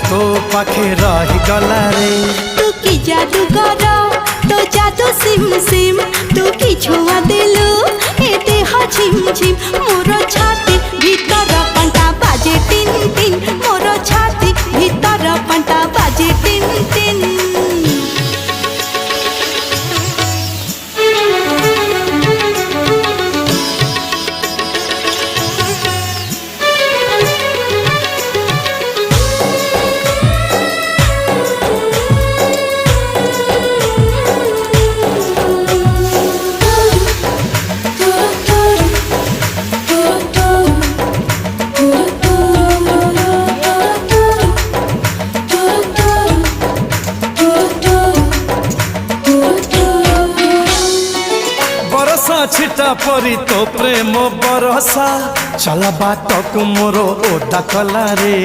तो पाखे रही गला रे। तू की जादू कर तो जादू सिम सिम तू की छुआ दिलु ए देह झिम झिम मोर छाती भीतर पंटा बाजे टिन टिन मोर छाती भीतर पंटा बाजे टिन टिन। छिटा परी तो प्रेम बरसा चल बात को मोर ओदा कला रे।